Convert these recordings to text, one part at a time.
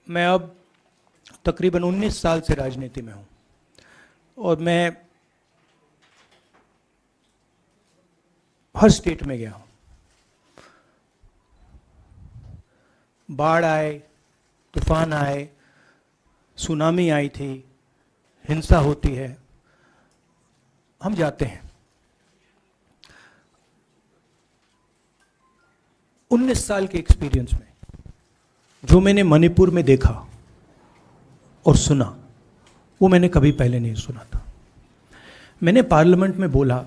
मैं अब तकरीबन 19 साल से राजनीति में हूँ और मैं हर स्टेट में गया हूँ। बाढ़ आए, तूफान आए, सुनामी आई थी, हिंसा होती है, हम जाते हैं। 19 साल के एक्सपीरियंस में जो मैंने मणिपुर में देखा और सुना वो मैंने कभी पहले नहीं सुना था। मैंने पार्लियामेंट में बोला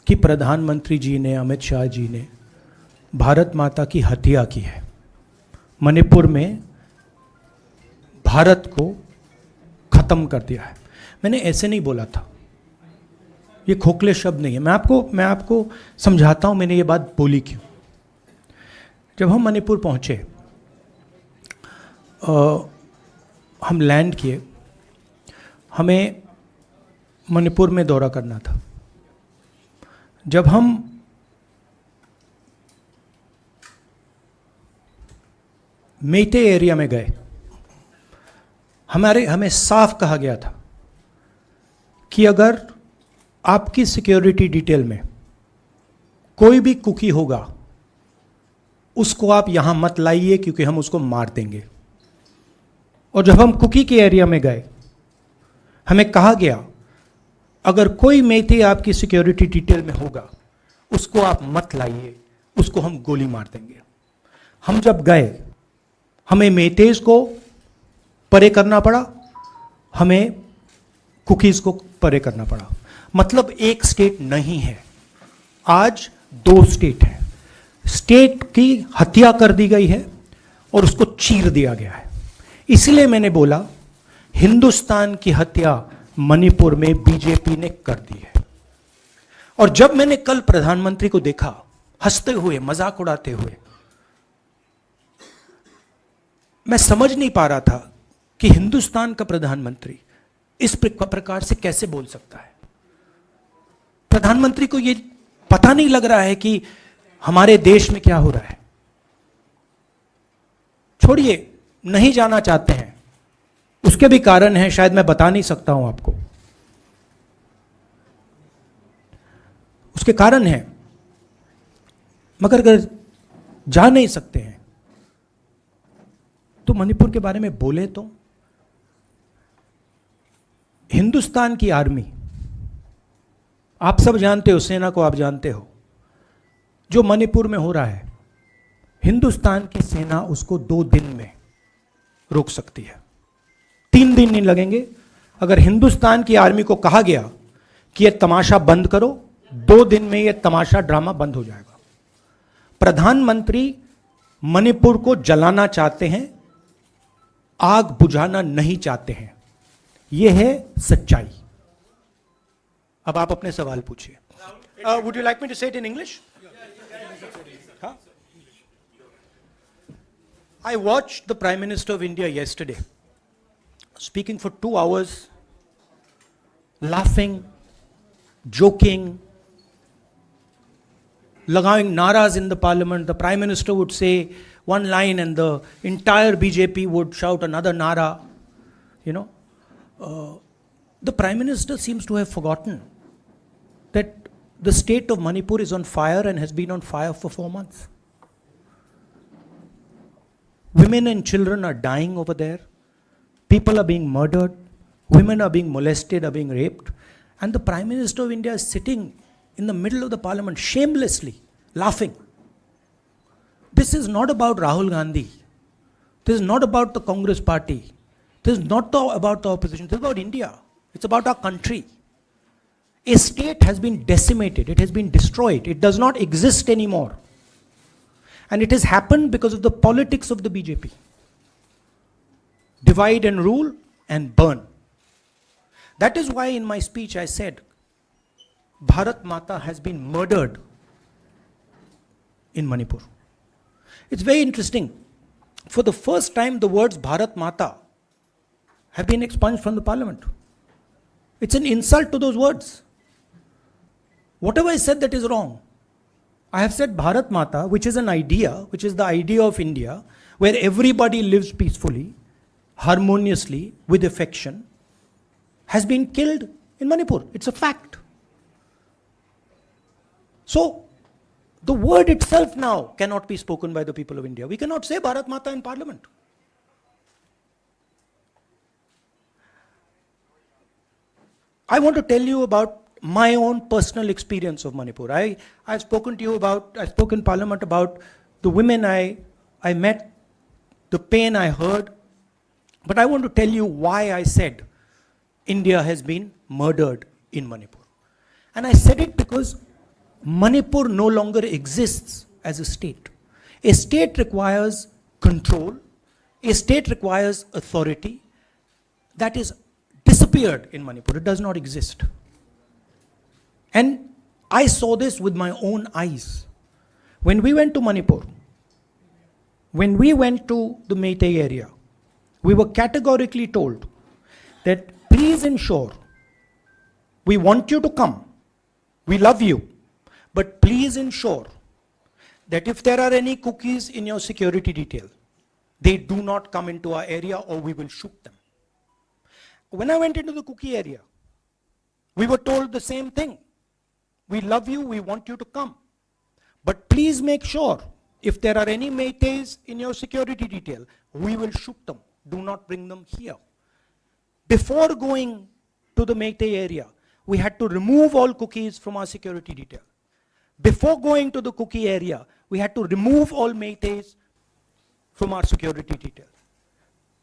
कि प्रधानमंत्री जी ने, अमित शाह जी ने भारत माता की हत्या की है, मणिपुर में भारत को खत्म कर दिया है। मैंने ऐसे नहीं बोला था, ये खोखले शब्द नहीं है। मैं आपको समझाता हूं मैंने ये बात बोली क्यों। जब हम मणिपुर पहुंचे, हम लैंड किए, हमें मणिपुर में दौरा करना था। जब हम मेटे एरिया में गए, हमें साफ कहा गया था कि अगर आपकी सिक्योरिटी डिटेल में कोई भी कुकी होगा उसको आप यहां मत लाइए क्योंकि हम उसको मार देंगे। और जब हम कुकी के एरिया में गए, हमें कहा गया अगर कोई मेते आपकी सिक्योरिटी डिटेल में होगा उसको आप मत लाइए, उसको हम गोली मार देंगे। हम जब गए, हमें मेतेज को परे करना पड़ा, हमें कुकीज को परे करना पड़ा। मतलब एक स्टेट नहीं है, आज 2 स्टेट है। स्टेट की हत्या कर दी गई है और उसको चीर दिया गया है। इसलिए मैंने बोला हिंदुस्तान की हत्या मणिपुर में बीजेपी ने कर दी है। और जब मैंने कल प्रधानमंत्री को देखा हंसते हुए, मजाक उड़ाते हुए, मैं समझ नहीं पा रहा था कि हिंदुस्तान का प्रधानमंत्री इस प्रकार से कैसे बोल सकता है। प्रधानमंत्री को यह पता नहीं लग रहा है कि हमारे देश में क्या हो रहा है। छोड़िए, नहीं जाना चाहते हैं, उसके भी कारण हैं, शायद मैं बता नहीं सकता हूं आपको, उसके कारण हैं। मगर अगर जा नहीं सकते हैं तो मणिपुर के बारे में बोले तो। हिंदुस्तान की आर्मी, आप सब जानते हो, सेना को आप जानते हो, जो मणिपुर में हो रहा है, हिंदुस्तान की सेना उसको 2 दिन में रोक सकती है। 3 दिन नहीं लगेंगे। अगर हिंदुस्तान की आर्मी को कहा गया कि यह तमाशा बंद करो, 2 दिन में यह तमाशा, ड्रामा बंद हो जाएगा। प्रधानमंत्री मणिपुर को जलाना चाहते हैं, आग बुझाना नहीं चाहते हैं। यह है सच्चाई। अब आप अपने सवाल पूछिए। Would you like me to say it in English? I watched the Prime Minister of India yesterday speaking for 2 hours, laughing, joking, लगाing naras in the parliament. The Prime Minister would say one line and the entire BJP would shout another nara. The Prime Minister seems to have forgotten that the state of Manipur is on fire and has been on fire for 4 months. Women and children are dying over there. People are being murdered. Women are being molested, are being raped. And the Prime Minister of India is sitting in the middle of the parliament shamelessly laughing. This is not about Rahul Gandhi. This is not about the Congress party. This is not about the opposition. This is about India. It's about our country. A state has been decimated. It has been destroyed. It does not exist anymore. And it has happened because of the politics of the BJP. Divide and rule and burn. That is why in my speech I said, Bharat Mata has been murdered in Manipur. It's very interesting. For the first time, the words Bharat Mata have been expunged from the parliament. It's an insult to those words. Whatever I said that is wrong. I have said Bharat Mata, which is an idea, which is the idea of India, where everybody lives peacefully, harmoniously with affection has been killed in Manipur. It's a fact. So, the word itself now cannot be spoken by the people of India. We cannot say Bharat Mata in parliament. I want to tell you about my own personal experience of Manipur. I've spoken to you about, I spoke in parliament about the women I met, the pain I heard, but I want to tell you why I said India has been murdered in Manipur. And I said it because Manipur no longer exists as a state. A state requires control, a state requires authority. That is disappeared in Manipur. It does not exist. And I saw this with my own eyes. When we went to Manipur, when we went to the Meitei area, we were categorically told that please ensure, we want you to come, we love you, but please ensure that if there are any cookies in your security detail, they do not come into our area or we will shoot them. When I went into the cookie area, we were told the same thing. We love you, we want you to come. But please make sure, if there are any Meiteis in your security detail, we will shoot them. Do not bring them here. Before going to the Meitei area, we had to remove all cookies from our security detail. Before going to the cookie area, we had to remove all Meiteis from our security detail.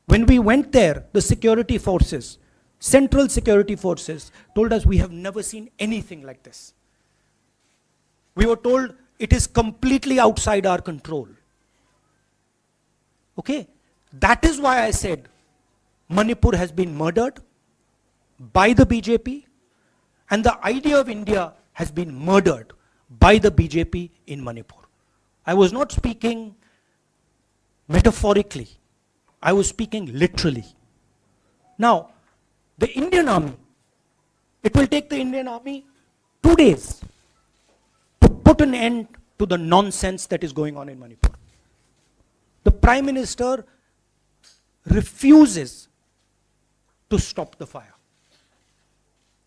When we went there, the security forces, central security forces, told us we have never seen anything like this. We were told it is completely outside our control. Okay? That is why I said Manipur has been murdered by the BJP, and the idea of India has been murdered by the BJP in Manipur. I was not speaking metaphorically. I was speaking literally. Now, the Indian army, it will take the Indian army 2 days to put an end to the nonsense that is going on in Manipur. The Prime Minister refuses to stop the fire.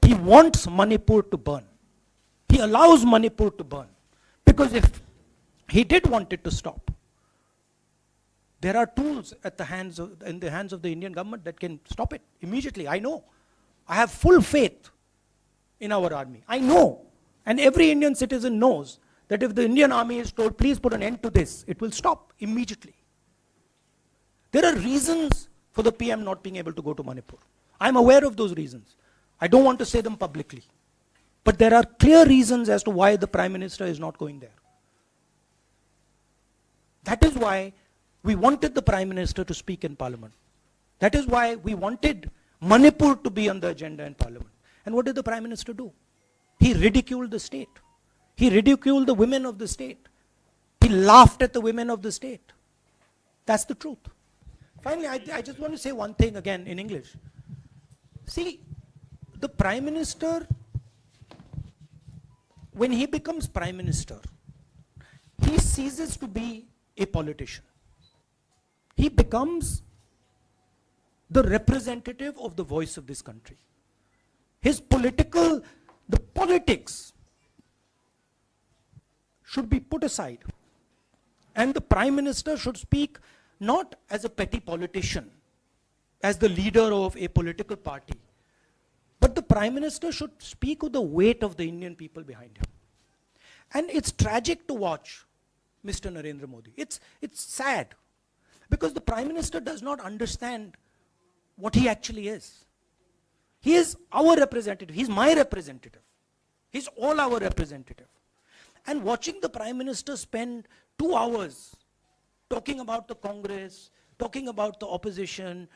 He wants Manipur to burn. He allows Manipur to burn. Because if he did want it to stop, there are tools in the hands of the Indian government that can stop it immediately. I know. I have full faith in our army. I know. And every Indian citizen knows that if the Indian army is told, please put an end to this, it will stop immediately. There are reasons for the PM not being able to go to Manipur. I'm aware of those reasons. I don't want to say them publicly. But there are clear reasons as to why the Prime Minister is not going there. That is why we wanted the Prime Minister to speak in Parliament. That is why we wanted Manipur to be on the agenda in Parliament. And what did the Prime Minister do? He ridiculed the state. He ridiculed the women of the state. He laughed at the women of the state. That's the truth. Finally, I just want to say one thing again in English. See, the Prime Minister, when he becomes Prime Minister, he ceases to be a politician. He becomes the representative of the voice of this country. His the politics should be put aside. And the Prime Minister should speak not as a petty politician, as the leader of a political party, but the Prime Minister should speak with the weight of the Indian people behind him. And it's tragic to watch Mr. Narendra Modi. It's sad. Because the Prime Minister does not understand what he actually is. He is our representative. He's my representative. He's all our representative. And watching the Prime Minister spend 2 hours talking about the Congress, talking about the opposition,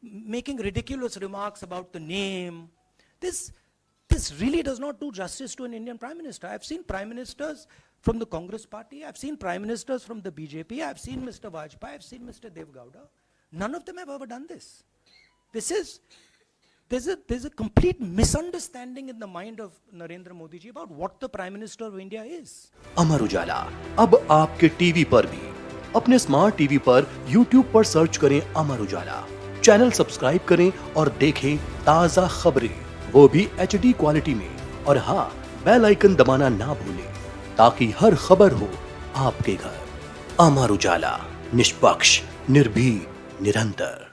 making ridiculous remarks about the name, this really does not do justice to an Indian Prime Minister. I've seen Prime Ministers from the Congress party, I've seen Prime Ministers from the BJP, I've seen Mr. Vajpayee, I've seen Mr. Dev Gowda. None of them have ever done this. There's a complete misunderstanding in the mind of Narendra Modi ji about what the Prime Minister of India is. Amar Ujala अब आपके TV पर भी। अपने smart TV पर YouTube पर search करें Amar Ujala. Channel subscribe करें और देखें ताजा खबरें, वो भी HD क्वालिटी में। और हाँ, बेल आइकन दबाना ना भूलें ताकि हर खबर हो आपके घर। अमर उजाला, निष्पक्ष, निर्भीक, निरंतर।